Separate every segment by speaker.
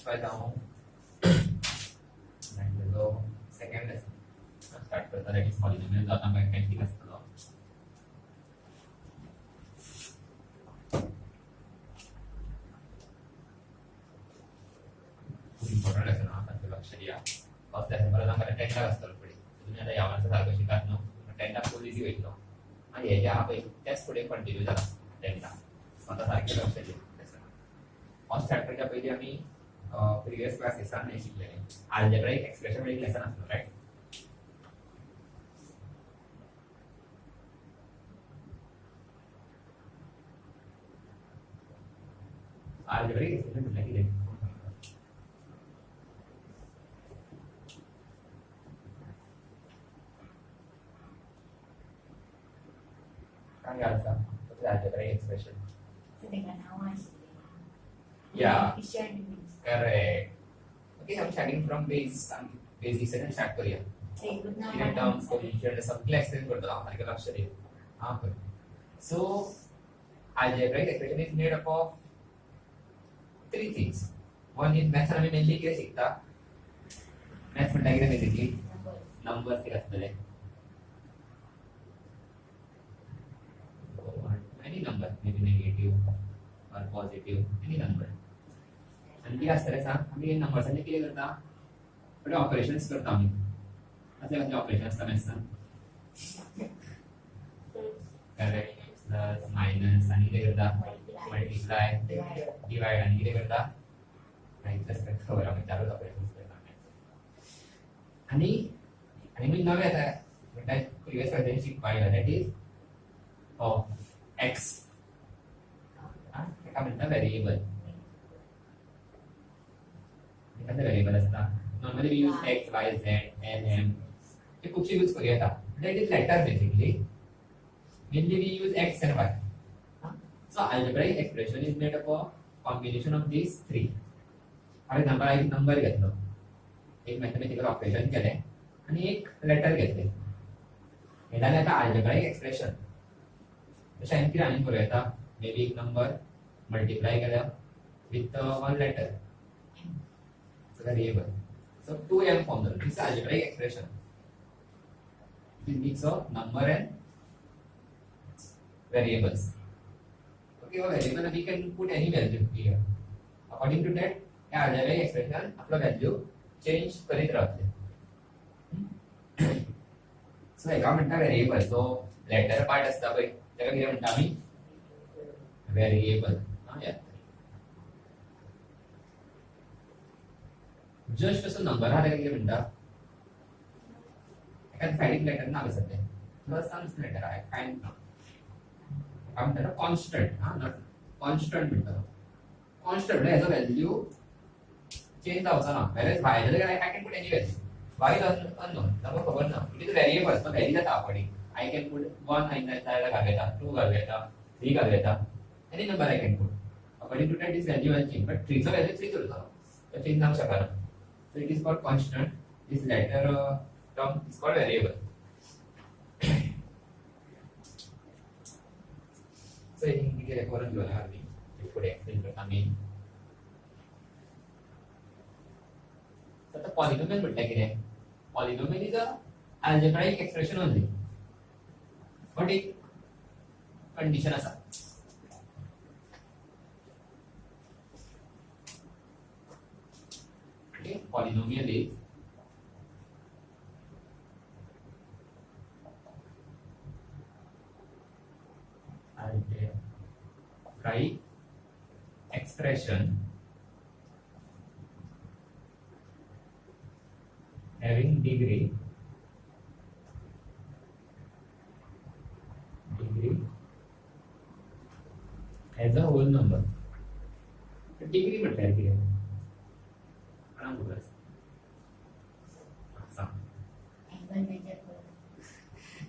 Speaker 1: शिवाय जाऊं second lesson start करता दॅट इज पॉलिनॉमियल जाता मागीर कॅन्टीक आसतलो खूप इम्पॉर्टंट लेसन आता लक्ष द्या फर्स्ट लेसन परत आमकां टेंटाक आसतलो फुडें तुम्ही आता ह्या वर्सा सारको शिकात न्हू टेंटाक फूल इजी वयतलो आनी हे जे आहा पळय तेच फुडें कंटिन्यू जाला टेंटाक आता सारकें लक्ष द्या फर्स्ट चॅप्टरच्या पयलीं आमी प्रिवियस क्लासेसान हे शिकलेले अल्जेब्राइक एक्सप्रेशन एक लेसन आसलो राइट अल्जेब्राइक एक्सप्रेशन म्हटल्यार कितें काय आसा algebraic expression Yeah, correct. Okay, I'm starting from basics and start करूया. Unit terms, coefficient, सबके एक्सप्लेन करतो आम्हाला लक्ष दे. हाँ पर. So, algebraic expression is made up of three things. One is maths आम्ही mainly किती शिकता? Maths म्हणता किती basically numbers किती असतले? Any number, maybe negative or positive, any number. आणि किती असतले सांग आम्ही नंबर्सांचे किती करता थोडे ऑपरेशन्स करता आम्ही असले कसले ऑपरेशन असता मॅथ्सान करेक्ट प्लस मायनस आणि किती करता मल्टिप्लाय डिवाइड आणि किती करता मायनस खबर आम्ही चालूच ऑपरेशन्स करता आणि आणि मी नवे आता म्हणटा प्रिवियस क्लासेस शिकवायला दॅट इज एक्स एका म्हणटा व्हेरिएबल एखादा व्हेरिएबल असता normally we use x y z n m हे खूपशी यूज करूया आता that is letter basically mainly we use x and y so algebraic expression is made up of combination of these three for example एक number घेतलो एक mathematical operation केले आणि एक लेटर घेतले हे जालें आता अल्जेब्राइक एक्सप्रेशन तशें आनी कितें आनी करूं येता मे बी एक नंबर मल्टिप्लाय केल्या with one letter variable. So 2m formula. This is algebraic expression. It is mix of number and variables. Okay, a variable we can put any value here. According to that, algebraic expression अपना value change करीत राहते. So एका म्हणता variable. So letter part असता पय त्याला किती म्हणता आम्ही variable. हां या जस्ट असं नंबर हा किती म्हणता एखाद फायलिंग लेटर नाव सध्या प्लस सायन्स लेटर आहे काय म्हणतात कॉन्स्टंट हा नॉट कॉन्स्टंट म्हणतात constant as a value change जावचा ना वेरेज वाय जर I can put any value y is unknown त्यामुळे खबर ना इट इज व्हेरिएबल पण व्हॅल्यू जाता अकॉर्डिंग आय कॅन पुट 1 जायला घालता 2 घालता 3 घालता any number I can put according to that this value will change but 3 चा व्हॅल्यू 3 उरता तो चेंज जाऊ शकना. So it is called constant. This latter term is called variable. So in here record जो है अभी इसको एक्सप्लेन करता मैं. So the polynomial म्हटलं की नाही polynomial is a algebraic expression only. But एक condition असा. Okay, polynomial is algebraic expression having degree as a whole number. Degree म्हटल्यार कितें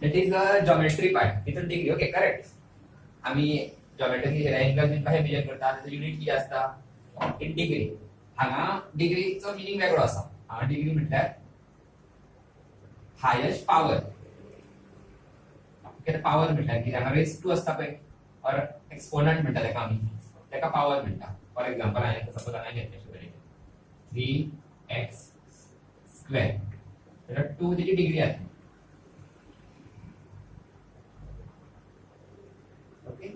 Speaker 1: That is a geometry part. It's a degree. Okay, correct. आम्ही geometry angle बिन काय major करता त्याचं unit किती असता इन डिग्री. हांगा डिग्रीचो मीनिंग वेगळो आसा. हांगा डिग्री म्हटल्यार हायेस्ट पावर. कितें पावर म्हटल्यार कितें हांगा रेज टू असता पळय और एक्सपोनंट म्हणटा तेका आमी तेका पावर म्हणटा. फॉर एक्झाम्पल हांवें सपोज हांवें घेतलें 3x स्क्वेअर तर 2 त्याची डिग्री आहे ओके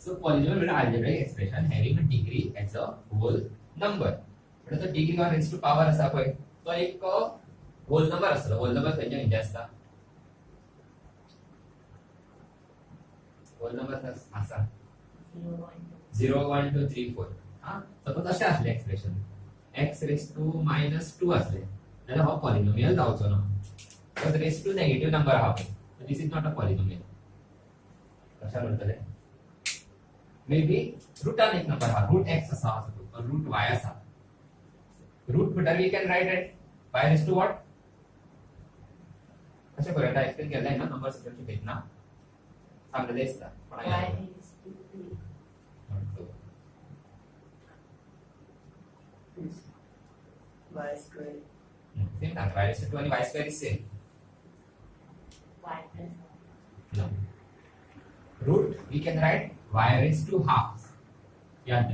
Speaker 1: सो पॉलिनॉमियल म्हणजे algebraic expression having a degree as a whole number म्हणजे तो degree or raise to power असा पळय तो एक होल नंबर असतो होल नंबर खंयचे असता होल नंबर असा 0 1 2 3 4 हां सपोज असे असले एक्सप्रेशन x रेज टू -2 असले जाल्यार हो पॉलिनॉमियल जावचो ना तर रेज टू नेगेटिव्ह नंबर हा पण this is not a polynomial कशा म्हणतले मे बी रूटान एक नंबर हा रूट x असा असतो रूट y असा रूट भितर we can write it y raise to what कशा करूया एक्सप्लेन केलाय ना नंबर सिस्टमची भेटना सांगले असता पण
Speaker 2: y square.
Speaker 1: Same ना y raised to 2 and y square is same.
Speaker 3: Y plus
Speaker 1: No. Root we can write y raised to half. Yeah.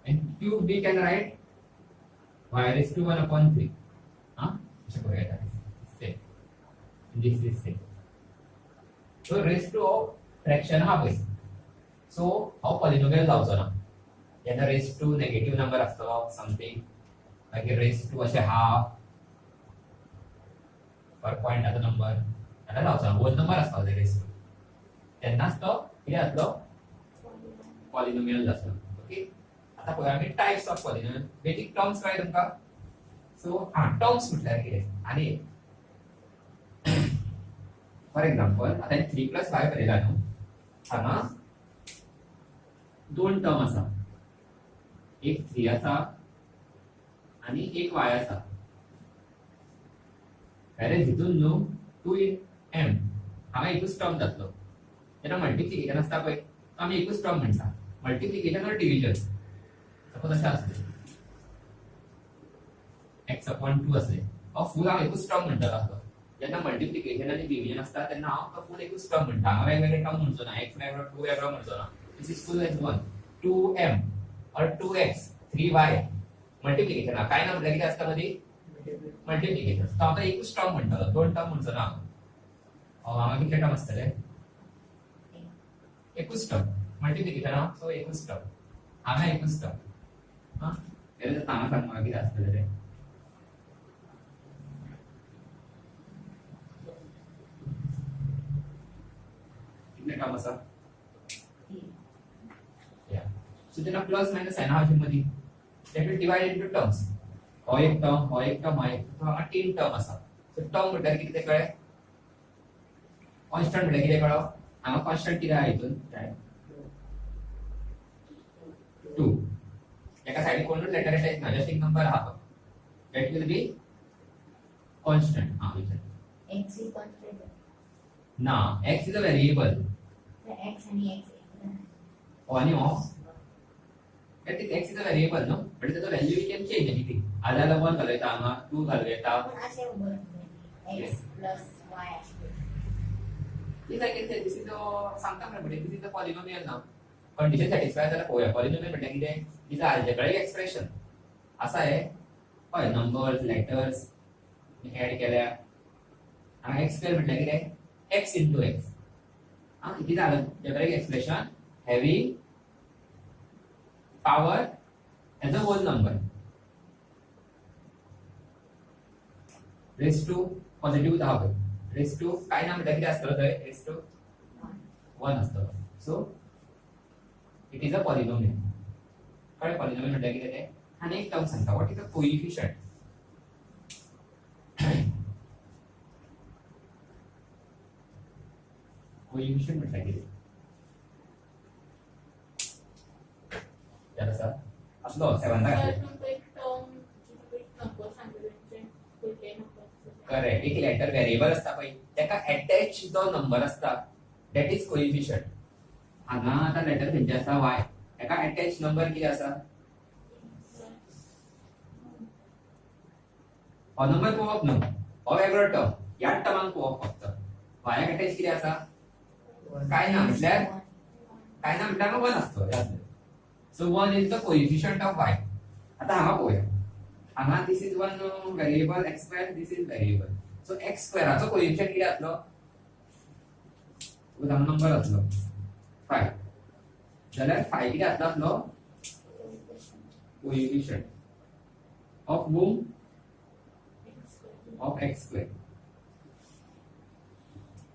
Speaker 1: And cube we can write y raised to 1 upon 3. Huh? Same. This is same. So raised to fraction half is. So how polynomial जावचो ना. याला raised to negative number असतो something. like raised to असे half पर point आता number त्याला लावचा whole number असतो रेस टू त्यांनाच तो किती असलो पॉलिनॉमियल असतो ओके आता पळय आम्ही types of polynomial basic terms काय तुमका सो टर्म्स म्हटल्यार कितें आणि फॉर एक्झाम्पल आता 3 + y बरयला न्हू हांगा दोन टर्म आसा एक 3 आसा आणि एक y असा अरे हितून न्हू 2m हांगा एकूच टर्म जातलो तेन्ना मल्टिप्लिकेशन आसता पळय तो आमी एकूच टर्म म्हणटा मल्टिप्लिकेशन और डिविजन सपोज अशें आसलें x upon 2 असलें हो फूल हांव एकूच टर्म म्हणटालो आसलो जेन्ना मल्टिप्लिकेशन आनी डिविजन आसता तेन्ना हांव तो फूल एकूच टर्म म्हणटा हांगा वेगवेगळे टर्म म्हणचो ना x वेगळो 2 वेगळो म्हणचो ना this is full as one 2m और 2x 3y मल्टिप्लिकेशन काय ना म्हटलं किती असतं मध्ये मल्टिप्लिकेशन तर आता एकूच टर्म म्हणतो दोन टर्म म्हणतो ना हांगा कितले टर्म असतले एकूच टर्म मल्टिप्लिकेशन सो एकूच टर्म हांगा एकूच टर्म हां तेरे हांगा सांग म्हाका कितें आसतलें तें कितले टर्म आसा या सो तेन्ना प्लस मायनस आहे ना हाजे मदीं that will divide into terms हो एक टर्म हांगा तीन टर्म आसा सो टर्म म्हटल्यार कितें तें कळ्ळें कॉन्स्टंट म्हटल्यार कितें कळ्ळो हांगा कॉन्स्टंट कितें आहा हितून 2 एका साइडीक कोणूच लेटर येता ना जस्ट एक नंबर आहा that will be constant हां विचार
Speaker 3: x is constant.
Speaker 1: ना x is a variable
Speaker 3: The x and x.
Speaker 1: हो आणि हो that is x is a variable no but the value we can change anything आल्याला 1 घालयता हांगा 2 घालयता
Speaker 3: पण असे उभं x plus y असते.
Speaker 1: This I can say this is the सांगता म्हणा this is the polynomial now condition satisfy झाला पोया polynomial म्हणजे कितें is a algebraic expression असा आहे पय नंबर्स लेटर्स ऍड केल्या हांगा x स्क्वेअर म्हटल्यार कितें x into x हां it is algebraic expression having power as a whole number raised to positive धाव raised to काय नाम म्हटल्यार कितें आसतलो थंय raised to 1 आसतलो so it is a polynomial कळ्ळें पॉलिनॉमियल म्हटल्यार कितें तें आनी एक टर्म सांगता what is a coefficient coefficient म्हटल्यार कितें यार सर असलो 7 दा करेक्ट एक लेटर व्हेरिएबल असता पळय तेका अटॅच जो नंबर असता दॅट इज कोएफिशियंट हांगा आता लेटर खंयचे आसा y तेका अटॅच नंबर कितें आसा हो नंबर पळोवप न्हू हो वेगळो टर्म ह्या टर्माक पळोवप फक्त वायाक अटॅच कितें आसा काय ना म्हटल्यार 1 आसतो So 1 is the coefficient of y. आता हांगा पळोवया. हांगा this is one variable x square, this is variable. So x square चो coefficient किती आसलो? उदाहरण नंबर आसलो 5. जाल्यार 5 किती आसलो? Coefficient of whom? Of x square.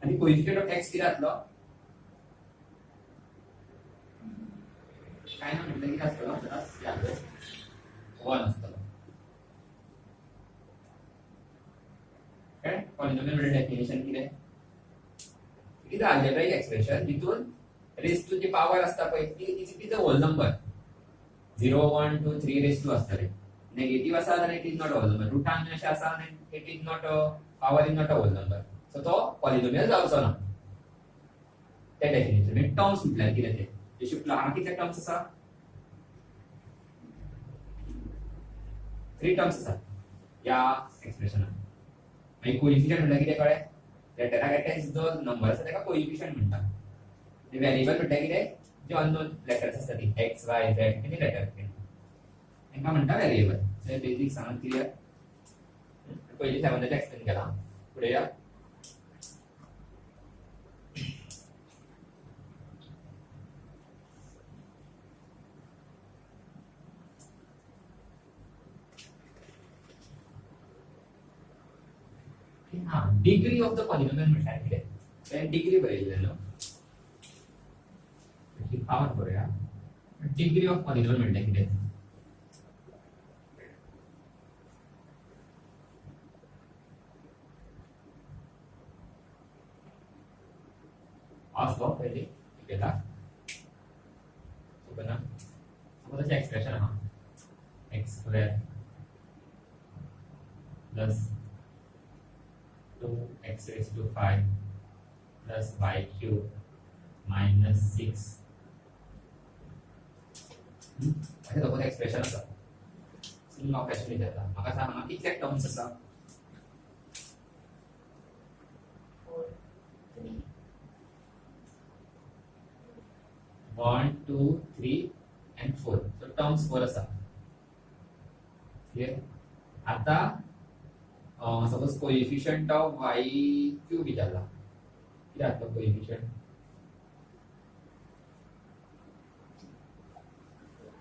Speaker 1: आणि coefficient of x किती आसलो? काय ना म्हटलं की असतो जरा 1 असतो. काय पॉलिनॉमियल डेफिनेशन किती किती अल्जेब्राइक एक्सप्रेशन जितून रेज टू ची पावर असता पळय ती is the whole number 0 1 2 3 raise to असतले. नेगेटिव्ह असा जाल्यार it is not a whole number. रुटान अशें आसा आनी it is not a power is not a whole number. So तो पॉलिनॉमियल जावचो ना. ते डेफिनेशन म्हणजे टर्म्स म्हटल्यार कितें ते जे शिकला हांगा कितले टर्म्स आसा 3 टर्म्स आसा या एक्सप्रेशनान. मागीर कोएफिशिएंट म्हटल्यार कितें कळ्ळें लेटराक जो नंबर आसा ताका कोएफिशिएंट म्हणटा. ते व्हेरिएबल म्हटल्यार कितें जे अननोन लेटर्स आसता ती x y z any letter तांकां म्हणटा व्हेरिएबल. सो बेसिक सांगून क्लियर. पयली सेवन्थाचे एक्सप्लेन केला. फुडें या डिग्री ऑफ द पॉलिनॉमियल म्हटल्यार कितें डिग्री बरयलेलो पावर करूया. डिग्री ऑफ पॉलिनॉमियल म्हटल्यार कितें असो पयली केला सो बना सपोज एक्सप्रेशन हा x square plus 2x raised to 5 plus y cube minus 6. अशें सपोज एक्सप्रेशन आसा. सो हांव क्वेश्चन विचारता म्हाका सांग हांगा कितले टर्म्स आसा? 1 2 3 and 4. सो टर्म्स 4 आसा. क्लियर. आता suppose coefficient of y cube विचारला किती आसलो कोएफिशिएंट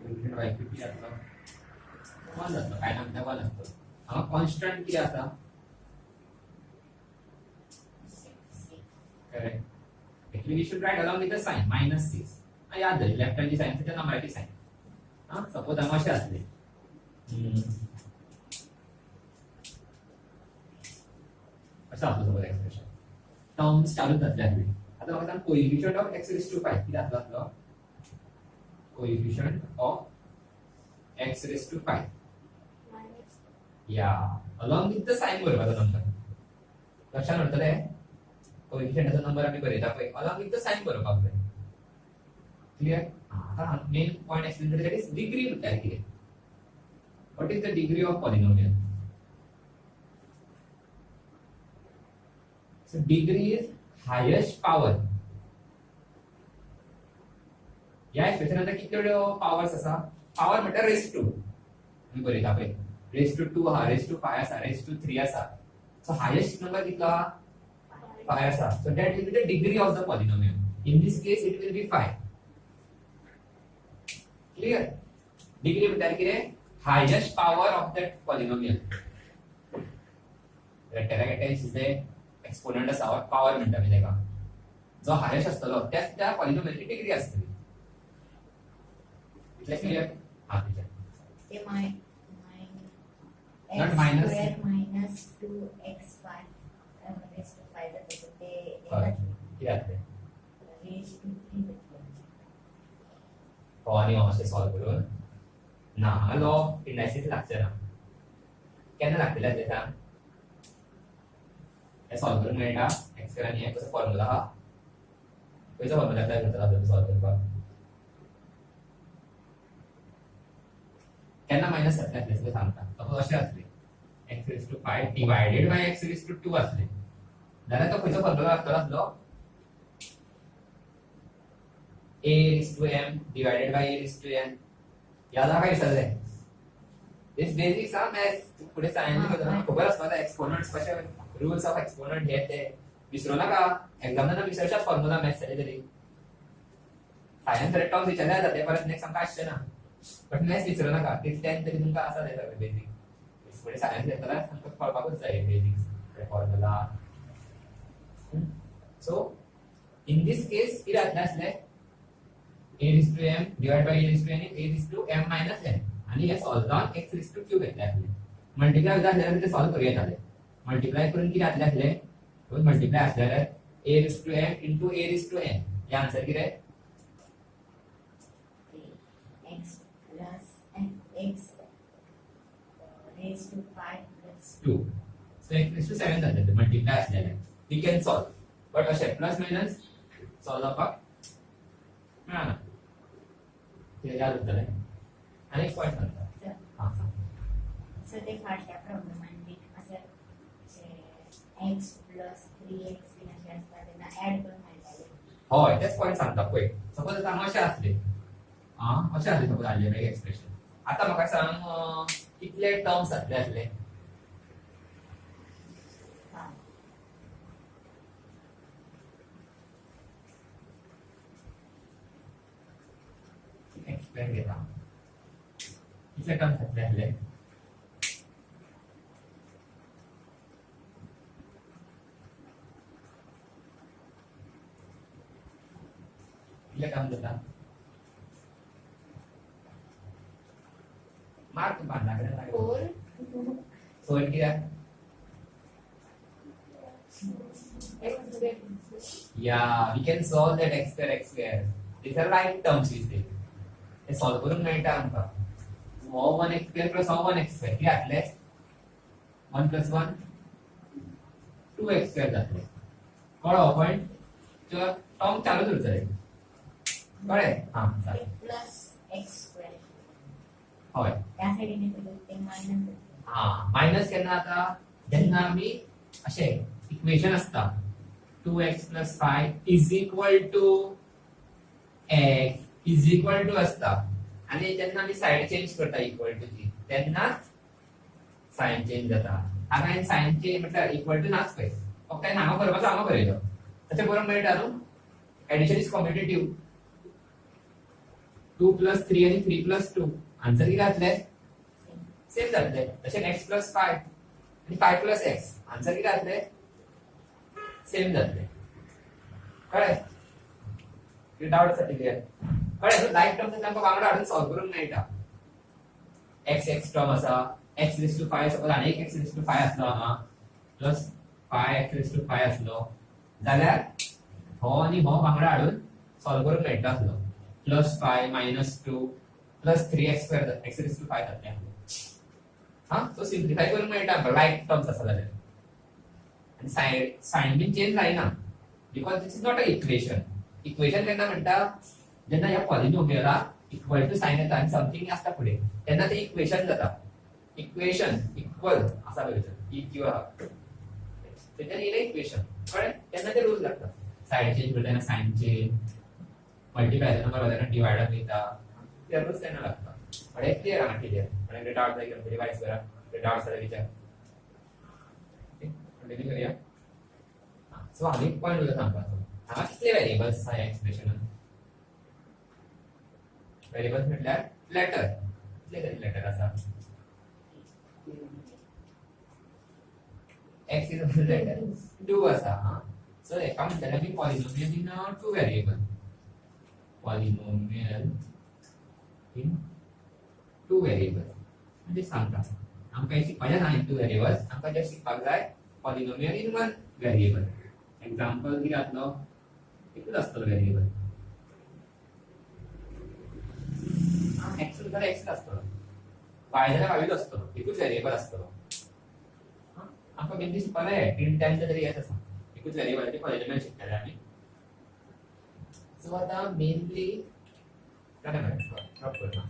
Speaker 1: y क्यूब किती आसलो 1 आसलो. काय ना म्हणटा 1 आसलो. हांगा कॉन्स्टंट किती आसा correct. Actually we should write along with the sign -6. याद दर लेफ्ट हँड ची साइन त्याच्या नंबराची साइन. हां सपोज हांगा अशें आसले असं आपलं सपोज एक्सप्रेशन टर्म्स चालू जातले आसले. आता म्हाका सांग coefficient of x raised to 5 किती आसलो आसलो coefficient of x raised to 5 या अलोंग विथ द साइन बरोवपाचो नंबर लक्षात उरतले. कोएफिशिएंटाचो नंबर आमी बरयता पळय अलोंग विथ द साइन बरोवपाक जाय. क्लियर. आता मेन पॉइंट एक्सप्लेन करता दॅट इज डिग्री म्हटल्यार कितें. What is the degree of polynomial. So degree is highest power. या एक्सप्रेशन आता कितल्यो पावर्स आसा पावर म्हटल्यार रेज टू आमी बरयता पळय रेज टू 2 आहा रेज टू 5 आसा रेज टू 3 आसा. सो हायेस्ट नंबर कितलो 5 आसा. So that will be the degree of the polynomial. In this case it will be 5. Clear. Degree म्हटल्यार कितें highest power of that polynomial. Rectangle is the exponent आसा power म्हणटा आमी तेका जो हायेस्ट आसतलो त्या पॉलिनॉमियलची डिग्री आसतली. इतले क्लियर. हां टीचर
Speaker 3: ते
Speaker 1: Not minus.
Speaker 3: minus 2x5 raised to 5 जातो ते
Speaker 1: किती आसले
Speaker 3: raised to 3 जातो.
Speaker 1: हो आणि हो अशें सॉल्व करून ना लॉ ऑफ इंडायसिस लागचे ना. केन्ना लागतले ते सांग. हे सॉल्व करून मेळटा x स्क्वेअर आणि कसो फॉर्म्युला हा खंयचो फॉर्म्युला अप्लाय करता आपल्याला सॉल्व करपाक. केन्ना मायनस जातले आसले ते सांगता. सपोज अशें आसले x raised to 5 divided by x raised to 2 आसले जाल्यार तो खंयचो फॉर्म्युला आसतलो आसलो a raised to m divided by a raised to n याला काय विसरले दिस बेसिक्स हा मॅथ्स पुढे सायन्स खबर असतात एक्सपोनंट्स कसे रूल्स ऑफ एक्सपोनंट हे ते विसरू नका एक्झामला विसरशात फॉर्म्युला मॅथ्स तरी सायन्स टॉप विचारल्या जाते परत नेक्स्ट आमकां आसचे ना बट मॅथ्स विसरू नका ते 10 तरी तुमकां आसा देता बेसिक पुढे सायन्स घेतला आमकां कळपाकूच जाय basics formula so in this case कितें जातलें आसलें a raised to m divided by a raised to n is a raised to m minus n आणि हे सॉल्व जावन x raised to q घेतले आसले मल्टिप्लाय जाल्यार ते सॉल्व करूया जाले मल्टिप्लाय करून किती आसले आसले दोन मल्टिप्लाय आसल्यार a raised to m into a raised to n हे आन्सर किती
Speaker 3: x plus x raised to 5 plus
Speaker 1: 2 so x raised to 7 झाले मल्टिप्लाय आसल्यार we can solve but अशे प्लस मायनस सॉल्व जावपाक मेळना ते याद उरतले आणि एक पॉइंट सांगता हां
Speaker 3: so ते फाटल्या प्रमाणे असं x plus 3x बीन अशें आसता तेन्ना ऍड करून मेळटाले
Speaker 1: होय तेच पॉइंट सांगता पळय सपोज आतां अशें आसले अशें आसले सपोज आल्जेब्रिक एक्सप्रेशन आतां म्हाका सांग कितले टर्म्स जातले आसले एक्सप्लेन घेता कितले टर्म्स जातले आसले कितले टर्म जाता मार्क बांधला कडेन
Speaker 3: 4
Speaker 1: 4 कित्याक yeah we can solve that x square x square these are like terms we say हे सॉल्व करून मेळटा आमकां हो 1x स्क्वेअर प्लस हो 1x स्क्वेअर किती जातले 1 प्लस 1 2x स्क्वेअर जातले कळ्ळो पॉइंट तो टर्म चालूच उरतले कळ्ळें हां चालेल
Speaker 3: plus x square
Speaker 1: होय
Speaker 3: त्या साइडीने ते मायनस
Speaker 1: हां मायनस केन्ना जाता जेन्ना आमी अशे इक्वेशन असता 2x plus 5 is equal to x is equal to असता आणि जेन्ना आमी साइड चेंज करता इक्वल टू ची तेन्नाच साइन चेंज जाता हांगा साइन चेंज म्हटल्यार इक्वल टू नाच पळय फक्त हांगा करपाचो हांगा बरयलो तशें बरोवंक मेळटा न्हू एडिशन इज कॉम्पिटिटिव्ह 2 plus 3 आणि 3 plus 2 आन्सर किती जातले सेम जातले तशें x plus 5 आणि 5 plus x आन्सर किती जातले सेम जातले कळ्ळें की डाउट साठी क्लियर कळ्ळें लाईक टर्म आमकां वांगडा हाडून सॉल्व करूंक मेळटा x x टर्म आसा x raised to 5 सपोज आनी एक x raised to 5 आसलो हांगा प्लस 5 x raised to 5 आसलो जाल्यार हो आनी हो वांगडा हाडून सॉल्व करूंक मेळटा आसलो plus 5 minus 2 plus 3x square x raised to 5 जातले हां सो सिम्प्लिफाय करूंक मेळटा आमकां लाईक टर्म्स आसा जाल्यार आणि साइन बीन चेंज जायना because this is not a equation equation केन्ना म्हणटा जेन्ना ह्या पॉलिनोमियला इक्वल टू साइन येता आनी समथिंग आसता फुडें तेन्ना ते इक्वेशन जाता इक्वेशन इक्वल आसा पळय इक्यू आहा तेन्ना येयलें इक्वेशन कळ्ळें तेन्ना ते रूल लागता साइड चेंज करता तेन्ना साइन चेंज मल्टिप्लाय नंबर वयल्यान डिवायडर वयता ते रूल्स तेन्ना लागता बट क्लियर आहा क्लियर म्हणजे डाउट जाय की रिवाइज करा डाउट जाल्यार विचार कंटिन्यू करूया सो आनी एक पॉइंट उरला सांगपाचो हांगा कितले वेरिएबल्स आसा ह्या एक्सप्रेशनान वेरिएबल्स म्हटल्यार लेटर कितले तरी लेटर आसा x इज अ लेटर 2 आसा हां सो एका म्हणटल्यार आमी पॉलिनोमियल इन 2 वेरिएबल पॉलिनोमियल इन 2 वेरिएबल म्हणजे सांगता आमकां हे शिकपाचें ना इन 2 वेरिएबल्स आमकां जस्ट शिकपाक जाय पॉलिनोमियल इन 1 वेरिएबल एग्जांपल कितें जातलो एकूच आसतलो वेरिएबल x जाल्यार x आसतलो y जाल्यार y आसतलो एकूच वेरिएबल आसतलो आमकां मेनली शिकपाक जाय इन 10 तरी येत आसा एकूच वेरिएबलाचे पॉलिनोमियल शिकतले आमी सो आतां मेनली काय ड्रॉप करता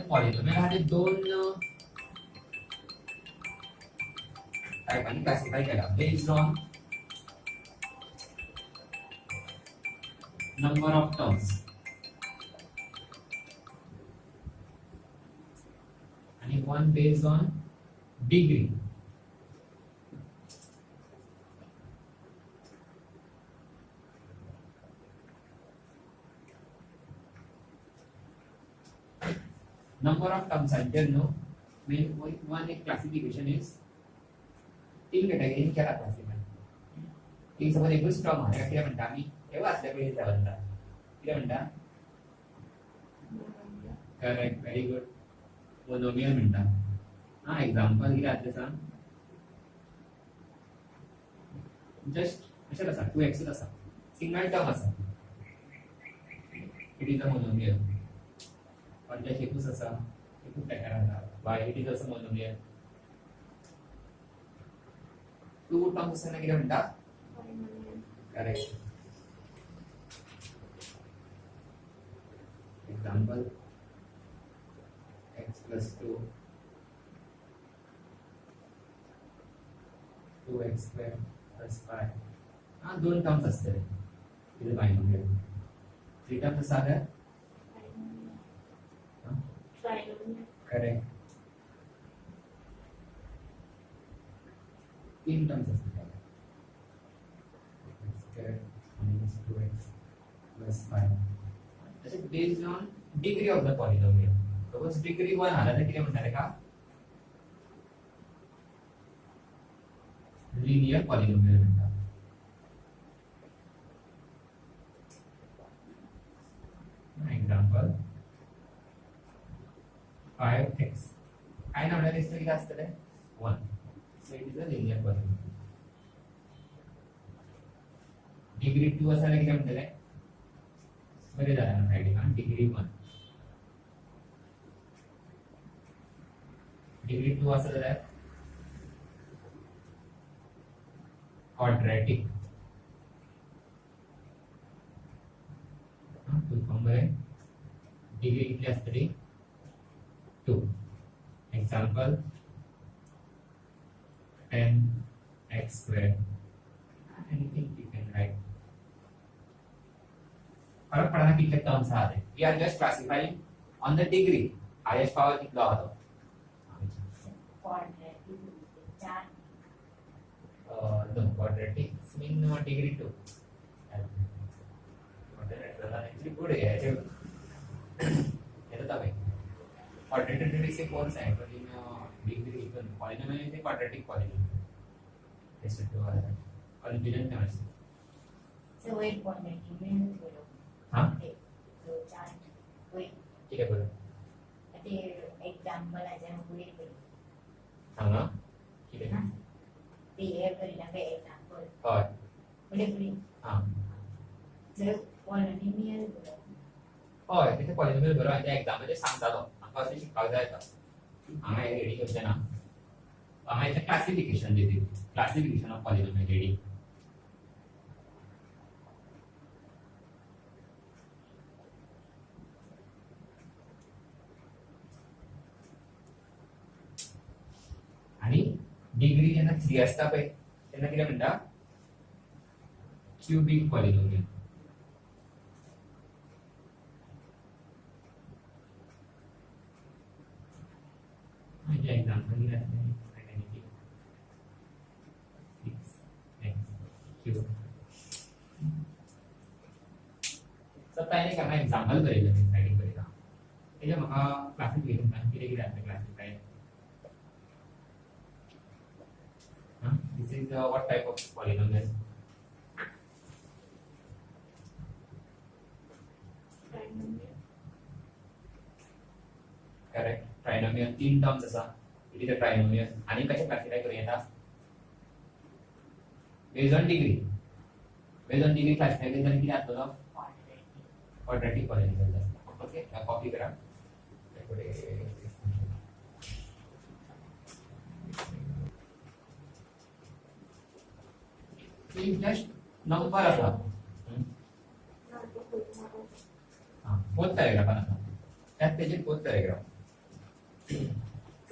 Speaker 1: पॉलिनोमियल हा दोन टायपांनी क्लासिफाय केला based on number of terms आणि one based on degree. Number of terms I don't know. One classification is तीन category केला classify. एक समज एकच टर्म आहे किती म्हणता आम्ही एवढा असल्या वेळी त्या म्हणता किती म्हणता करेक्ट व्हेरी गुड मोनोमियल म्हणता हा एक्झाम्पल किती आहे सांग जस्ट कशाला सांग 2x असा सिंगल टर्म असा इट इज अ मोनोमियल पण त्या एकूच असा एकूच प्रकारांचा by it is a monomial two terms असताना किती म्हणता correct example x plus 2 2x square plus 5 हाँ दोन टर्म्स असते इधर बायनोमियल थ्री टर्म्स असा है करेक्ट तीन टर्म्स असते square minus 2x plus 5 that is based on degree of the polynomial. Suppose degree 1 आला तर किती म्हणणार आहे का linear polynomial म्हणतात. Example 5x काय नावला दिसतं किती असतं ते 1 so it is a linear polynomial. Degree 2 असायला किती म्हणतात आहे बरे झालं ना आयडिया डिग्री 1 डिग्री 2 असं झालं क्वाड्रॅटिक फुल फॉर्म आहे डिग्री किती असते 2 example 10x square anything you can write फरक पडना कितने टर्म्स आते हैं we are just classifying on the degree highest power कितना होता no quadratic mean degree 2 quadratic वाला एक्चुअली गुड है ये तो तब है क्वाड्रेटिक डिग्री से कौन सा है पर इन डिग्री इवन पॉलिनोमियल है क्वाड्रेटिक पॉलिनोमियल ऐसे तो है और डिफरेंट है
Speaker 3: So wait for me.
Speaker 1: हाँ
Speaker 3: तो चार wait.
Speaker 1: ठीक है बोलो
Speaker 3: ते example aja wait करो.
Speaker 1: सांगा ठीक है
Speaker 3: ते ये करी ना पे example.
Speaker 1: और
Speaker 3: boleh.
Speaker 1: हाँ
Speaker 3: जर polynomial बोलो.
Speaker 1: और तिथे पॉलिनोमियल बरोबर आहे त्या एक्झाम मध्ये सांगतात आम्हाला असे शिकवलं जातं आम्हाला रेडी होते ना आम्हाला इथे क्लासिफिकेशन देते क्लासिफिकेशन ऑफ पॉलिनोमियल रेडी आणि डिग्री जेव्हा 3 असता पय त्यांना किती म्हणतात क्यूबिक पॉलिनोमियल म्हणजे एक्झाम्पल दिलं आहे आयडेंटिटी 6x क्यूब सब पहिले करना एक्झाम्पल करेल मी स्लाइडिंग करेगा त्याच्या मग क्लासिफिकेशन किती किती असतं classify this is what type of polynomial correct trinomial तीन टर्म्स असा इट इज अ ट्रायनोमियल आणि कसे क्लासिफाय करूया आता बेस्ड ऑन डिग्री क्लासिफाय केलं किती असतो क्वाड्रॅटिक पॉलिनोमियल ओके कॉपी करा जस्ट नंबर असा फोर्थ पॅराग्राफ असा त्यात पेजेस फोर्थ पॅराग्राफ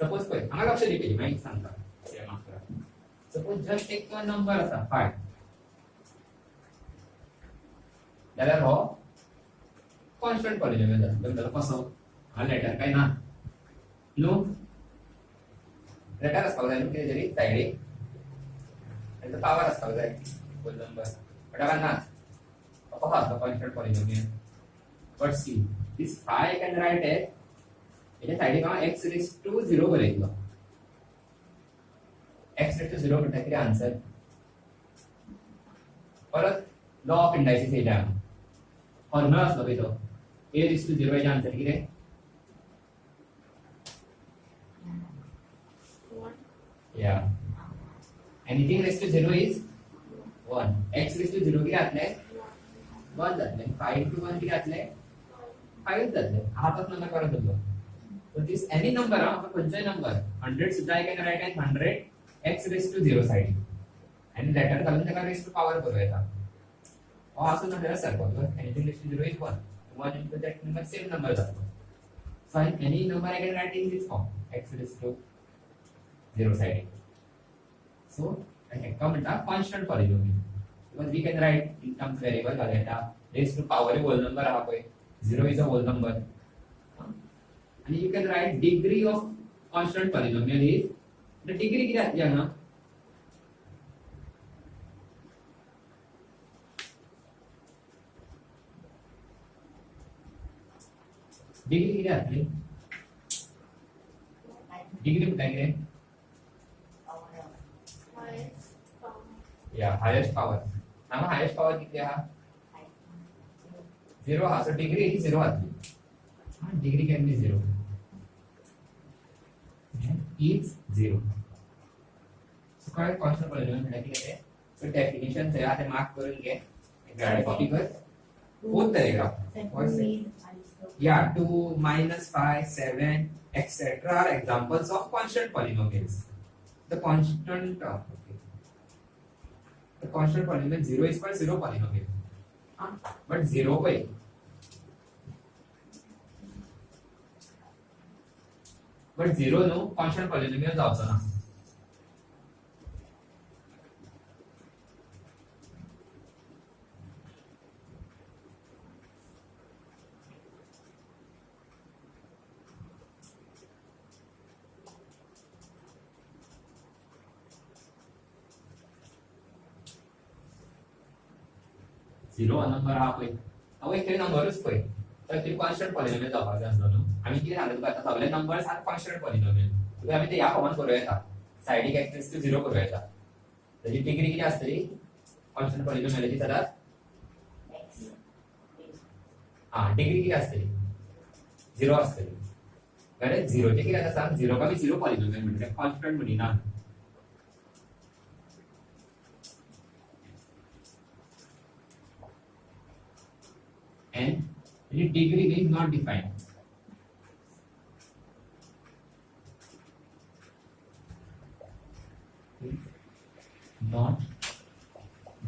Speaker 1: सपोज कोई आम्हाला लक्ष दिली माहिती सांगता ते माफ करा सपोज जस्ट एक नंबर असा 5 जाल्यार हो कॉन्स्टंट पॉलिनॉमियल जाता कसो हा लेटर काय ना नो लेटर असपाक जाय न्हू कितें तरी सायडीक ताचो पावर असपाक जाय होल नंबर बट हांगा ना कसो आसा constant polynomial but see this 5 I can write as हेच्या सायडीक हांव x raised to 0 बरयतलो x raised to 0 म्हणटा कितें आन्सर परत लॉ ऑफ इंडायसिस येता फॉर्म्युला असलो पळय तो a raised to 0 हेचे आन्सर कितें Yeah. Anything raised to 0 is 1. X raised to 0 किती आतले 1 जातले 5 into 1 किती आतले 5 जातले हातात नंबर करत होतो so this any number हा खंयचोय नंबर 100 सुद्धा I can write as 100 x raised to 0 side आणि लेटर घालून त्याला raised to power करूं येता हो असं नंबर सारखो anything raised to 0 is 1 1 into that number same number जातो so any number I can write in this form x raised to 0 side. So, come into constant polynomial because we can write in terms variable valeta raised to power a whole number. 0 is a whole number, and you can write degree of constant polynomial is the degree क्या है ना degree क्या है degree बताएंगे Yeah, highest power. Now highest power किती हा? 0 हा. So degree is 0 आती. हाँ, degree can be 0. Is 0. So काय constant polynomial म्हणा की काय? So definition से आते mark करून घे. एक कॉपी कर. बहुत तरीका. Yeah, 2, -5, 7, etc. are examples of constant polynomials. The constant the constant polynomial 0 is called 0 polynomial. But 0 by but 0 no constant polynomial also na. Zero number हा पळय हांव एक नंबरच पळय तर ते कॉन्स्टंट पॉलिनॉमियल जावपाक जाय आसलो न्हू आमी कितें सांगले तुका आतां सगळे नंबर्स आर कॉन्स्टंट पॉलिनॉमियल तुका आमी ते ह्या फॉर्मान करूं येता सायडीक x raised to 0 करूं येता ताची डिग्री कितें आसतली कॉन्स्टंट पॉलिनॉमियलाची सदांच डिग्री कितें आसतली 0 आसतली बरें 0 चे कितें आसा 0 का 0 पॉलिनॉमियल म्हणजे कॉन्स्टंट म्हणिना and the degree is not defined. Not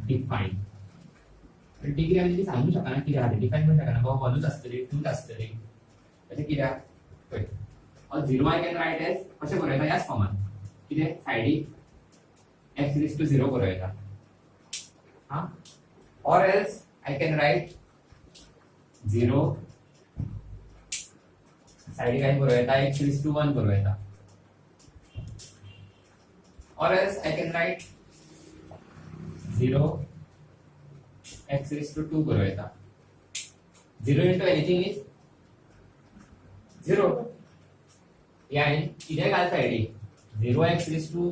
Speaker 1: defined. Degree आम्ही सांगू शकना किती आहे डिफाइन करू शकना बाबा 1 असतली 2 असतली म्हणजे किती आहे पळय और 0 I can write as कशे बरोयता याच फॉर्मान किती साइडीक x raised to 0 बरोयता हां or else I can write 0 side काय बरोयता x raised to 1 बरोयता or else I can write 0 x raised to 2 बरोयता 0 into anything is 0 यानी किती घाल साइडीक 0 x raised to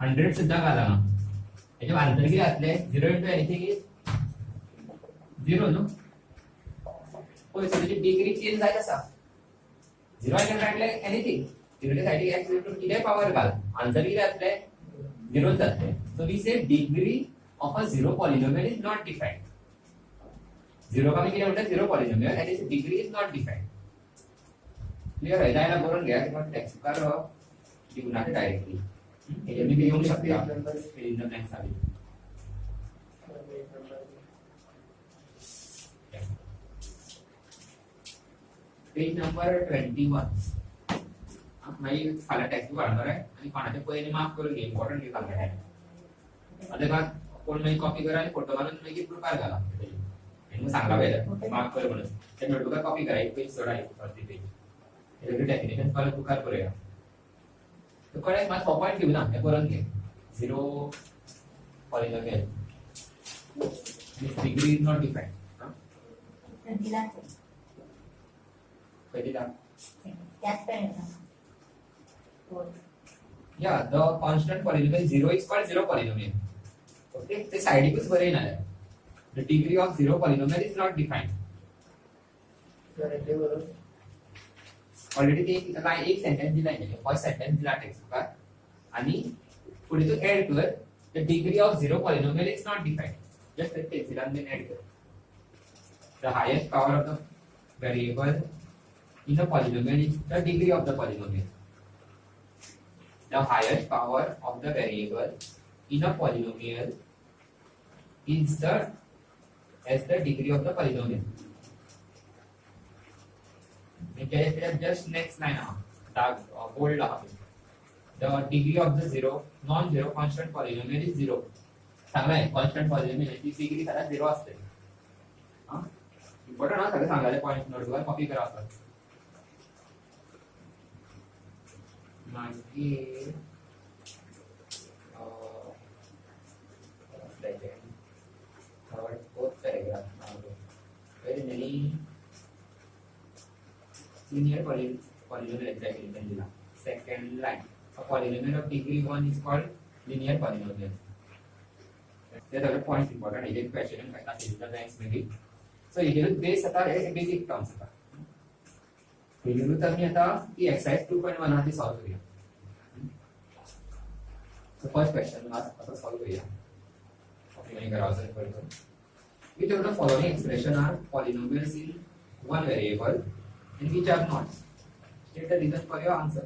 Speaker 1: 100 सुद्धा घाला ना याचे आन्सर किती आसले 0 into anything is 0 नो कोई सगळी डिग्री चेंज जायत आसा 0 I can write like anything 0 च्या साइडीक x raised to किती पावर घाल आन्सर किती आसले 0 जातले so we say degree of a zero polynomial is not defined. Zero का किती म्हणतात zero polynomial and its degree is not defined. Clear आहे जायला करून घ्या किंवा टेक्स्ट कर लिहून टाका डायरेक्टली हे मी लिहू शकता पेज नंबर ब्लँक साली पेज नंबर 21 मागीर फाल्यां टेक्स्ट वाढणार आहे आणि कोणाचे पयलीं माफ करून घे इम्पॉर्टंट हे घालणार आहे आता कोण मागीर कॉपी करा आणि फोटो घालून मागीर ग्रुपार घाला मग सांगला पाहिजे मार्क कर म्हणून ते नोटबुक कॉपी करा एक पेज सोडा एक वरती पेज हे डेफिनेशन परत बुकार करूया तो कडे मात पॉइंट घेऊ ना हे करून घे 0 polynomial degree is not defined पहिला yeah the constant polynomial 0 is called zero polynomial okay ते साइडिकच बरे ना the degree of zero polynomial is not defined already ते काय एक सेंटेन्स दिलाय म्हणजे फर्स्ट सेंटेन्स दिला टेक्स्ट का आणि पुढे तो ऍड कर the degree of zero polynomial is not defined just ते दिला आणि ऍड कर the highest power of the variable in a polynomial is the degree of the polynomial the highest power of the variable in a polynomial is the degree of the polynomial. Just next line bold the degree of the non-zero constant polynomial is 0. चांगला आहे constant polynomial ची degree त्याला 0 असते. हां important आहे सगळे सांगायचे point नोटवर कॉपी करा आपण. मागीर third fourth paragraph very many linear polynomial exactly can be second line a polynomial of degree 1 is called linear polynomial that other point important is question and kind of the next maybe so ये जो base आता है basic terms आता पहिली तर मी आता ही exercise 2.1 आधी solve करूया so first question आता सॉल्व करूया ओके मैं करावं तर करतो which of the following expression are polynomials in one variable and which are not state the reason for your answer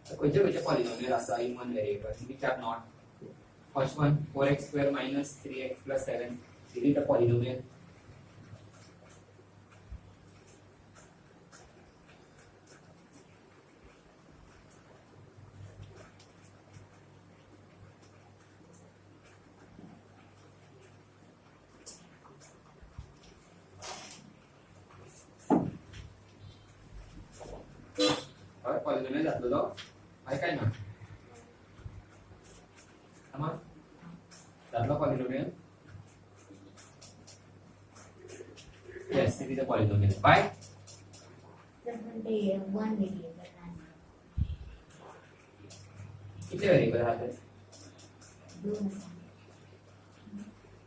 Speaker 1: so कोणते polynomial असा in one variable and which are not first one 4x square minus 3x plus 7 is it a polynomial polynomial जातलो तो आहे काय ना तमाम जातलो polynomial yes it is a polynomial by
Speaker 3: one variable
Speaker 1: किती व्हेरिएबल आहेत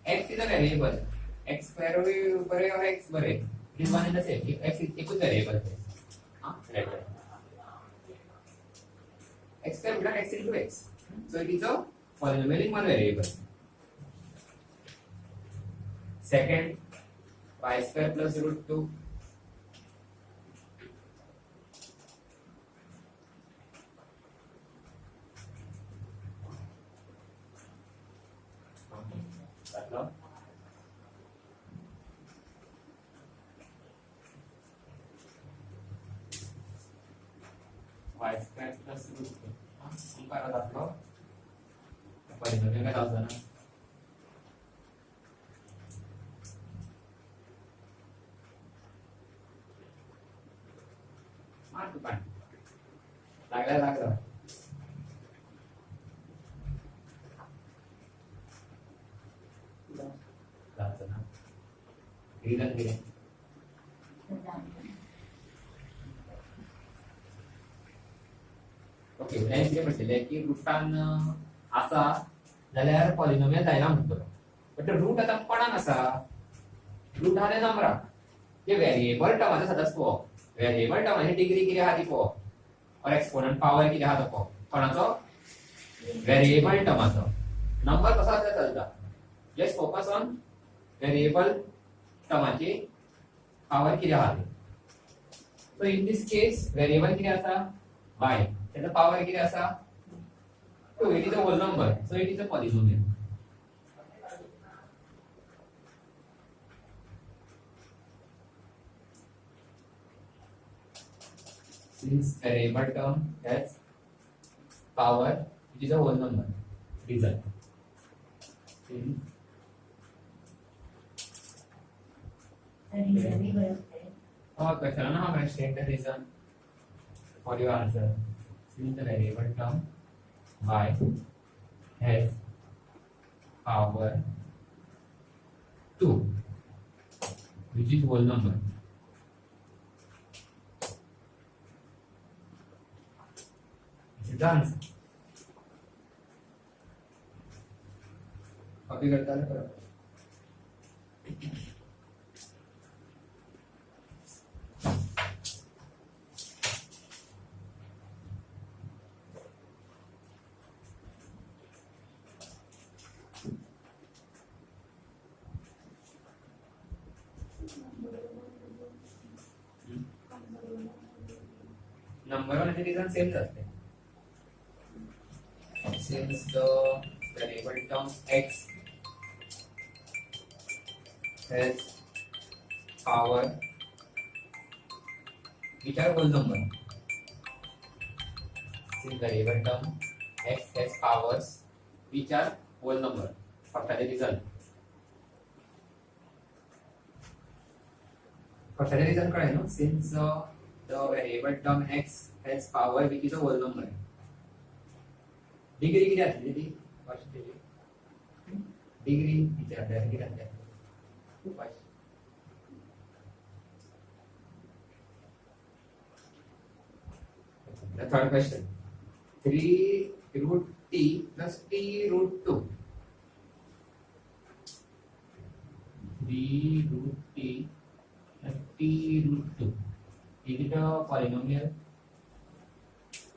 Speaker 1: x is a variable x square बरे और x बरे this one is the same x is एकच व्हेरिएबल है हां right x square plus x into x. So it is a polynomial in one variable. Second, y square plus root 2. Y square plus root 2. Para tatlo. Polynomial का दाव ना. मार तू पण. लागला. दाव ना. रिजन दिले. ओके नेक्स्ट कितें म्हटलेले की रूटान आसा जाल्यार पॉलिनोमियल जायना म्हणटलो बट रूट आतां कोणाक आसा रूट आहा ते नंबराक ते व्हेरिएबल टर्माचो सदांच पळोवप व्हेरिएबल टर्माची डिग्री कितें आहा ती पळोवप और एक्सपोनंट पावर कितें आहा तो पळोवप कोणाचो व्हेरिएबल टर्माचो नंबर कसो आसल्यार चलता जस्ट फोकस ऑन व्हेरिएबल टर्माची पावर कितें आहा ती so in this case variable कितें आसा y and the power किती असा 2 it is a whole number so it is a polynomial since variable term has power it is a whole number result since
Speaker 3: reason भी बरोबर है.
Speaker 1: और question है ना, हम state the reason for your answer. Since the variable term y has power 2, which is whole number. This is the answer. Copy करता है पर नंबर वाले रीजन सेम रहते हैं. Since the variable term x has power which are whole number. Since variable term x has powers which are whole number. First वाले reason. First वाले reason कळेल ना. Since the variable term x has power which is a whole number. Degree किती असते ती first degree किती आपल्याला किती असते खूप आहे. The third question, 3 root t plus t root 2. 3 root t plus t root 2. Is it a polynomial?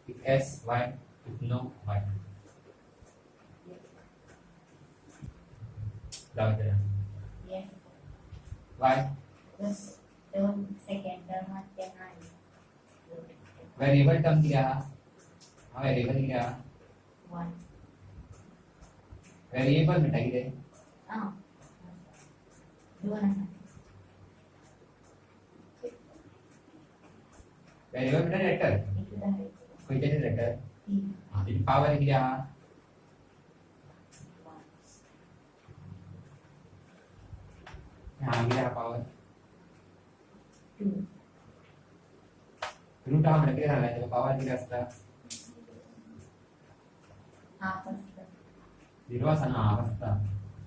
Speaker 1: If s, y. If no, y. Doubt there.
Speaker 3: Yes.
Speaker 1: Why?
Speaker 3: Because the second term मध्ये नाही.
Speaker 1: Variable term क्या? हाँ variable क्या?
Speaker 3: 1.
Speaker 1: Variable बेटा किधर?
Speaker 3: हां. 2 आहे.
Speaker 1: Variable बेटा लेटर.
Speaker 3: इकडे आहे.
Speaker 1: कोई त्याचे लेटर.
Speaker 3: 3.
Speaker 1: हाँ तो पावर क्या? हाँ क्या पावर?
Speaker 3: 2.
Speaker 1: रूट हा म्हणजे काय झाला पावर किती असता?
Speaker 3: हाफ असतं.
Speaker 1: 0 असा ना हाफ असता.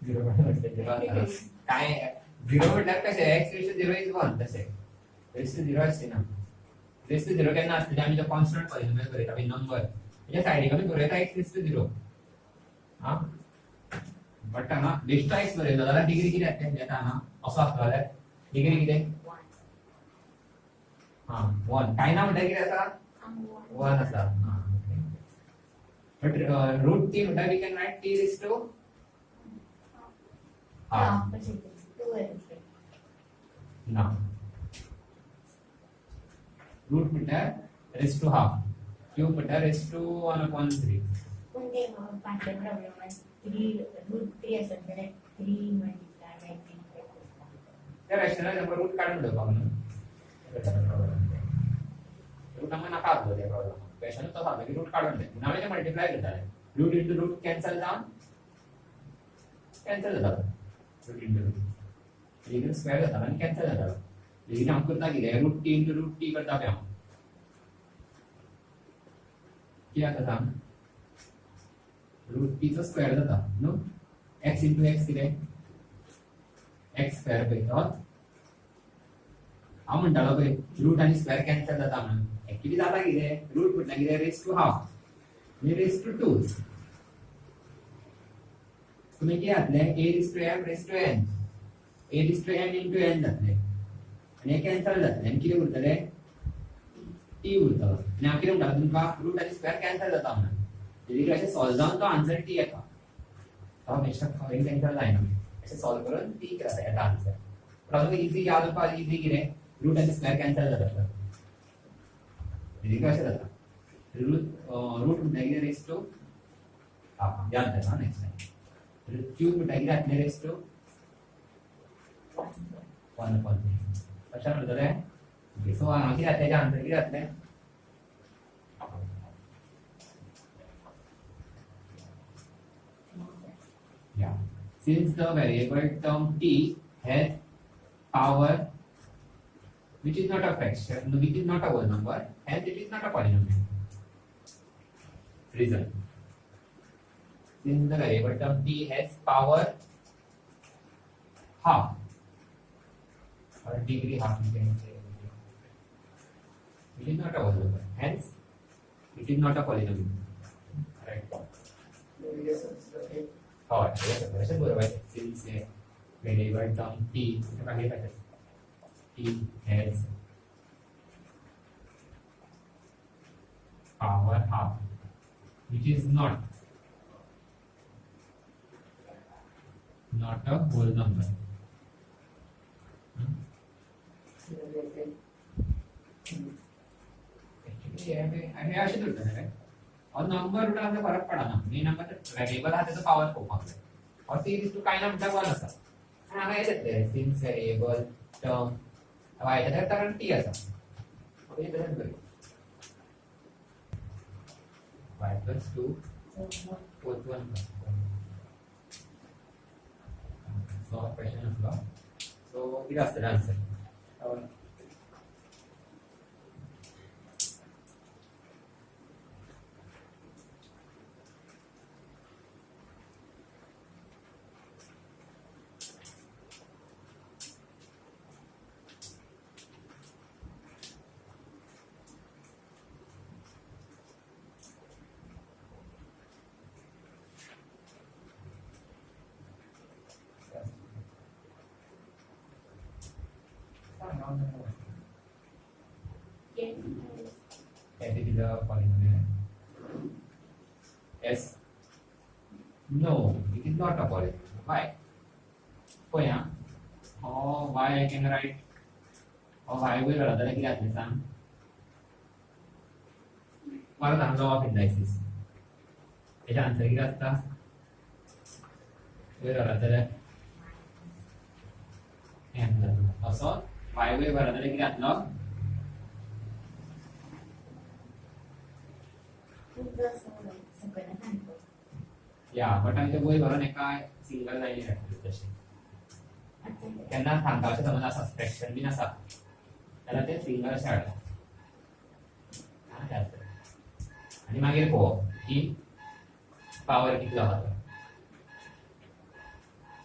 Speaker 1: 0 म्हणजे 0 असता. काय 0 म्हटल्यावर कसे x रेशो 0 is 1 तसे. रेशो 0 असते ना. रेशो 0 केन्ना असते आम्ही जो कॉन्स्टंट पॉलिनोमियल करत आम्ही नंबर म्हणजे साइडीक आम्ही बरयता x रेशो 0. हां बट हांगा बेश्टो x बरयलो जाल्यार डिग्री किती येता येता हांगा असो आसलो जाल्यार डिग्री किती?
Speaker 3: 1.
Speaker 1: हां 1 काय ना म्हणटा किती आसा? 1 आसा. हां बट रूट t म्हणटा we can write t raise to
Speaker 3: half म्हणजे 2 आहे.
Speaker 1: ना रूट म्हणल्यार रेज टू हाफ क्यूब म्हणल्यार रेज टू 1/3.
Speaker 3: पण ते पाचवे प्रॉब्लेम आहे 3 रूट 3 असेल तर 3 मल्टिप्लाय बाय 3
Speaker 1: त्या रॅशनल नंबर रूट काढून ठेवपाक न्हू. रूट आमकां नाका आसलो ते प्रॉब्लेम. क्वेश्चन तो सांगता की रूट काढून दे. हांवें ते मल्टिप्लाय करताले. रूट इंटू रूट कॅन्सल जावन कॅन्सल जाता. रूट इंटू रूट लेकिन स्क्वेअर जाता आनी कॅन्सल जाता. लेकिन हांव करता कितें root T into root T करता पळय हांव. कित्याक जाता रूट टी चो स्क्वेअर जाता न्हू. एक्स इंटू एक्स कितें एक्स स्क्वेअर पळय तो हांव म्हणटालो पळय रूट आनी स्क्वेअर कॅन्सल जाता म्हणून. एक्चुअली जाता कितें रूट म्हटल्यार कितें रेज टू हाफ म्हणजे रेज टू 2. तुमी कितें जातलें a raise to m raise to n a raise to m into n जातलें आनी हे कॅन्सल जातलें आनी कितें उरतलें t उरतलो. आनी हांव कितें म्हणटालो तुमकां रूट आनी स्क्वेअर कॅन्सल जाता म्हणून. देखील अशें सॉल्व जावन तो आन्सर t येता. तो हमेशा खरें कॅन्सल जायना. अशें सॉल्व करून t येता आन्सर. पण इजी याद उरपा इजी कितें रूट आनी स्क्वेअर कॅन्सल जाता. देखील अशें जाता रूट म्हणटा कितें रेज टू हाफ याद जाता नेक्स्ट टाइम. क्यूब म्हणटा कितें जातलें रेज टू 1/3. अशें म्हणटलें. सो हांगा कितें जातलें आन्सर कितें जातलें yeah. Since the variable term t has power which is not a fraction, which is not a whole number, hence it is not a polynomial. Reason: since the variable term t has power half or degree half, you can say, it is not a whole number, hence it is not a polynomial. Right? और ऐसे बोल रहा है since variable term t t has power half, which is not a whole number. Actually हे असे होतं ना, और number उठा से फरक पड़ा ना, मी नंबर वेरिएबल हा त्याचा पॉवर खूप आहे और ती इज टू काय ना म्हणता वन असा आणि हा येत आहे सिन्स वेरिएबल टर्म y त्याचा कारण t असा और ये तसंच करू y plus 2 fourth one so question असला so it has the answer और F is a polynomial. S. No, it is not a polynomial. Why? Oh yeah. Oh, why I can write? Oh, why will rather like that? Sam. What are the law of indices? Is answer क्या था? Will rather and also why will rather like that law? Yeah, but आमच्या बोय भरून एका single line राखली तशी त्यांना सांगता अशा समज असा फ्रॅक्शन बी नसा त्याला ते सिंगल अशें हाडला आणि मागीर पळोवप की पावर कितलो आहा तो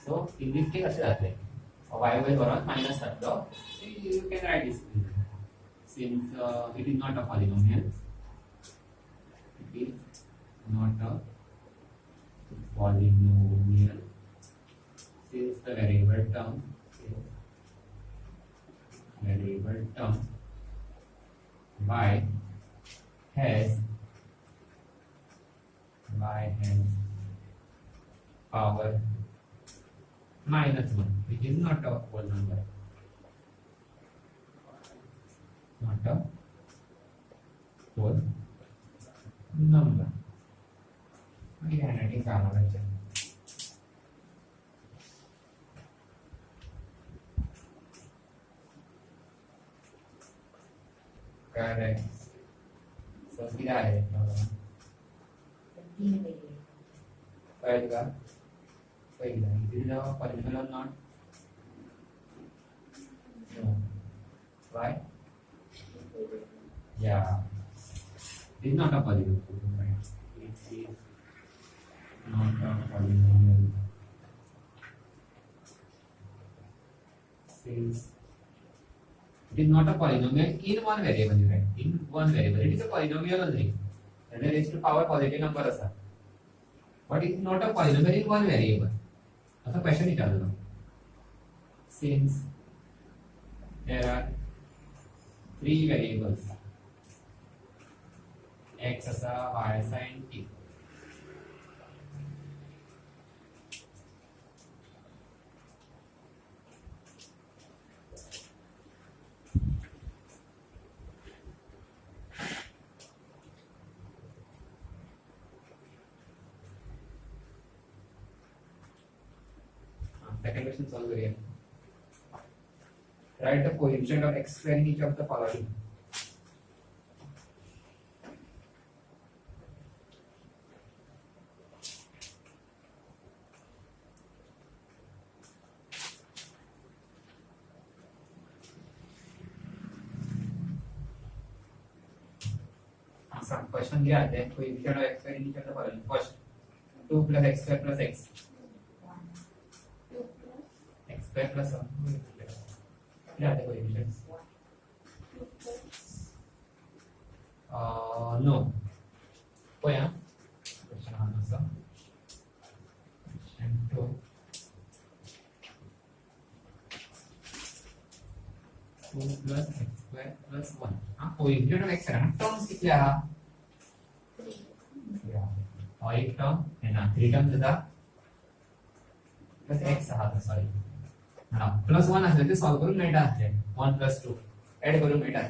Speaker 1: सो इन दिस केस अशें जातलें y वयर व्हरोन मायनस जातलो you can write this since it is not a polynomial is not a polynomial since the variable term y has power minus 1, which is not a whole number, not a whole number. Again, I think I'm going to correct. So, क्या है? पहला, is it a polynomial or not? No. Why? Yeah. It is not a polynomial, right? It is not a polynomial. Since it is not a polynomial in one variable, right? In one variable, it is a polynomial only. And then raised to power positive number asa. But it is not a polynomial in one variable. That's a question it is. Since there are three variables. X असा y असा and t. Second question solve करिए. Write the coefficient of x square in each of the following. Question दिया है coefficient of x square initial the following first 2 plus x square plus x
Speaker 3: 1 2 plus
Speaker 1: x square plus 1 क्या आता है coefficient
Speaker 3: 2 plus
Speaker 1: no कोई है question answer question 2 2 plus x square plus 1 हाँ coefficient of x है ना टर्म्स कितने आ
Speaker 3: 3
Speaker 1: और एक टर्म है ना 3 टर्म देता प्लस x हा सॉरी हां प्लस 1 असले ते सॉल्व करून मेळटा 1 plus 2 ऐड करून मेळटा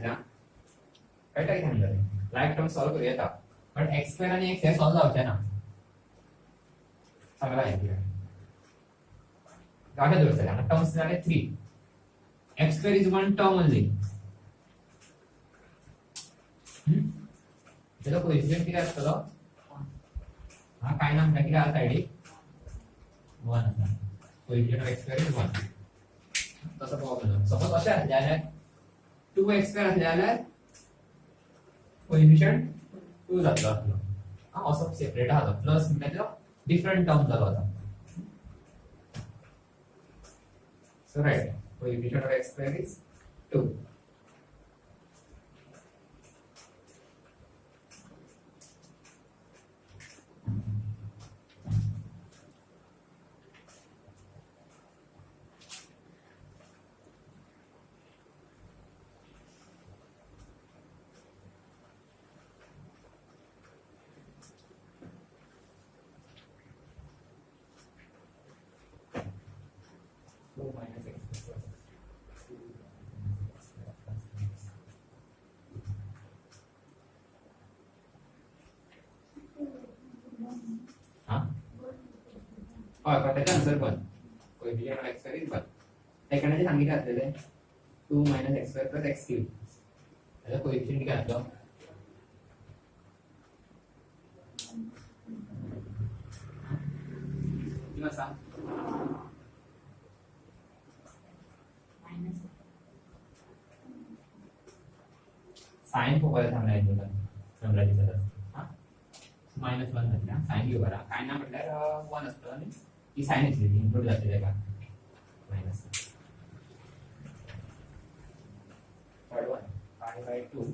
Speaker 1: कळटा की समजले लाइक टर्म सॉल्व करूं येता बट x स्क्वेअर आणि x हे सॉल्व जावचे ना सगळा आहे गाठा धरतले हांगा टर्म्स झाले 3 x square is one term only त्याला कोएफिशिएंट किती असतो हा काय नाम किती आहे साइड 1 असा coefficient of x square is 1 तसा प्रॉब्लेम सपोज अशा असल्याने 2x square असल्याने कोएफिशिएंट 2 जातलो आपलो हा असो सेपरेट हा प्लस म्हणजे डिफरंट टर्म जालो आता so right coefficient of x square is 2 2 minus x plus 2 minus x square plus x. हाँ और त्याचा आन्सर पण coefficient of x square is 1 सेकंडचे सांगितले असलेले 2 minus x square plus x cube त्याचा कोएफिशिएंट काय असतो किंवा सांग
Speaker 3: minus
Speaker 1: साइन को बरं थांबला आहे तुला समजा दिसत हां -1 झाला साइन घेऊ बरा काय ना म्हटल्यावर 1 असतं आणि ही साइन इथली इन्क्लूड जाते त्याला minus third one pi by 2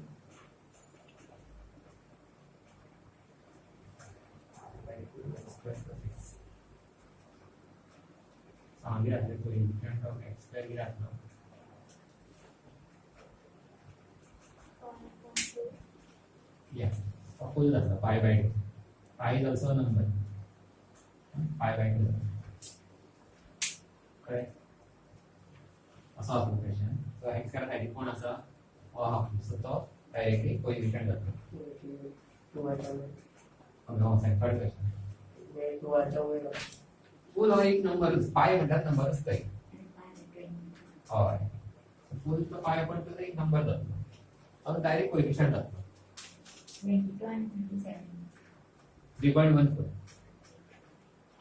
Speaker 1: by 2 square plus सांगी राहते कोएफिशिएंट ऑफ x स्क्वेअर गिरातो yes a full number pi by 2 pi is also a number pi by 2 correct असा असतो क्वेश्चन सो x करासाठी कोण असा सो तो डायरेक्टली कोएफिशिएंट जातो
Speaker 2: 2 वाचा
Speaker 1: नो सेकंड क्वेश्चन
Speaker 2: 2 वाचा
Speaker 1: फुल हो एक नंबर पाय म्हणतात नंबर असतो एक होय फुल तो पाय पण तो एक नंबर जातो और डायरेक्ट कोएफिशिएंट जातो
Speaker 3: 22 and 27
Speaker 1: 3.14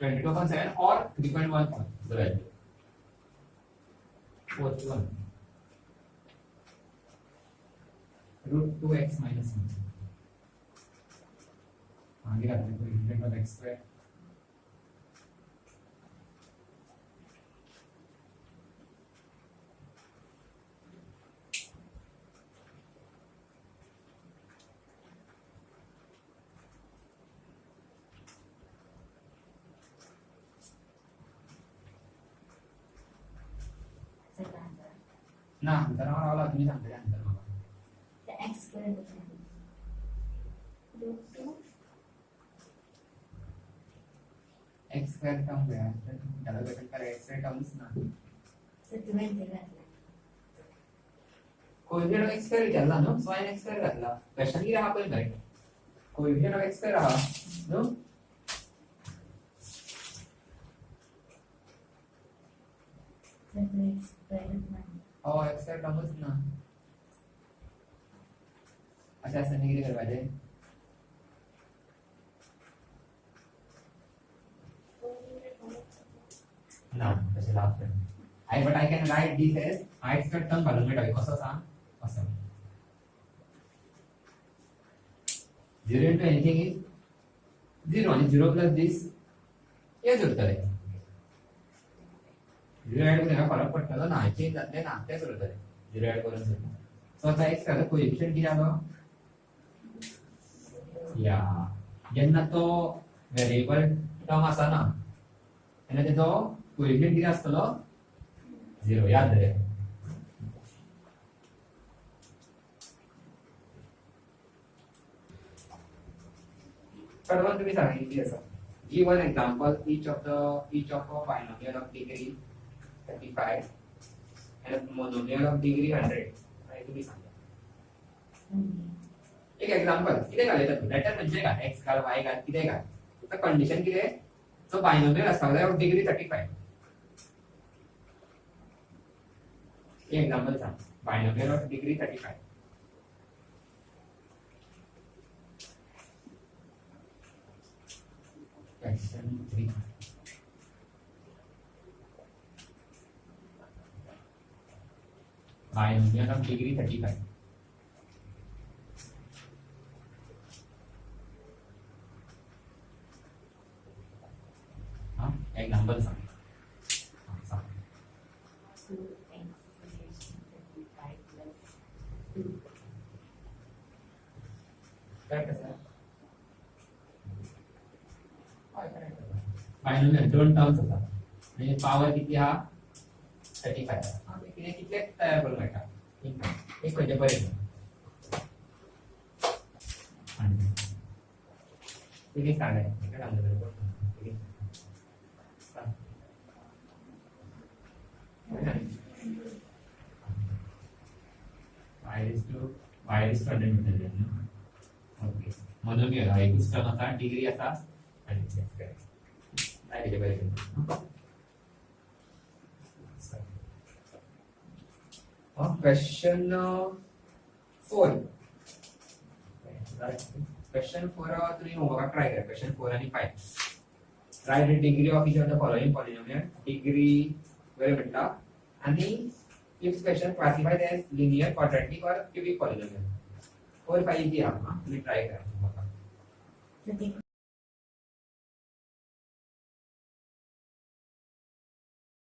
Speaker 1: 22.7 or 3.14 the value 41 root 2x minus 1 आगे आते हैं कोएफिशिएंट ऑफ x स्क्वायर ना अंतर वाला तुम्ही सांगता अंतर मला
Speaker 3: the x square root 2
Speaker 1: x square term है त्याला भेटेल का x स्क्वायर टर्म्स ना
Speaker 3: so 20 घातला
Speaker 1: कोएफिशिएंट ऑफ x स्क्वायर घातला ना सो x स्क्वायर घातला क्वेश्चन ही रहा पण correct coefficient of x square रहा no
Speaker 3: so 2x square root 1
Speaker 1: और x स्क्वायर टर्म्स ना अच्छा ऐसा नहीं कर पाए ना तसे last I but I can write this as I expect term घालून मिळावी कसं सांग असं 0 into anything is 0 आणि 0 plus this हेच उरतले 0 ऍड करून फरक पडटलो ना चेंज जातले ना तेच उरतले 0 ऍड करून सुद्धा सो आता एक्स का कोएफिशिएंट किती आलो या जेन्ना तो वेरिएबल टर्म आसा ना तेन्ना तेजो कोएफिशिएंट किती आसतलो 0 याद दरे कडवण तुम्ही सांगितली असा give one example each of a binomial of degree 35 and a monomial of degree 100 काय तुम्ही सांगा एक एक्झाम्पल किती घालायचं लेटर म्हणजे काय x घाल y घाल किती घाल तर कंडिशन किती आहे जो बायनोमियल असता ऑफ डिग्री 35 एक एक्झाम्पल सांग binomial of degree 35 question 3 binomial of degree 35 हाँ एक नंबर सांग
Speaker 3: 2x 35 plus 2
Speaker 1: काय कसं बायनोमियल दोन टर्म्स होता म्हणजे पॉवर किती हा 35 हा किती किती तयार करून भेटा एक म्हणजे बरेच किती सांगायचं काय सांगतो वायरिस 100 मीटर ओके म्हणून गेला एक टर्म असा डिग्री असा आणि question 4 question 4 तुम्ही होमवर्क ट्राय करा question 4 आणि 5 write the degree of each of the following polynomial degree वगैरे म्हटला आणि if question classified as linear quadratic or cubic polynomial 4 5 इथे तुम्ही ट्राय करा
Speaker 3: तर ते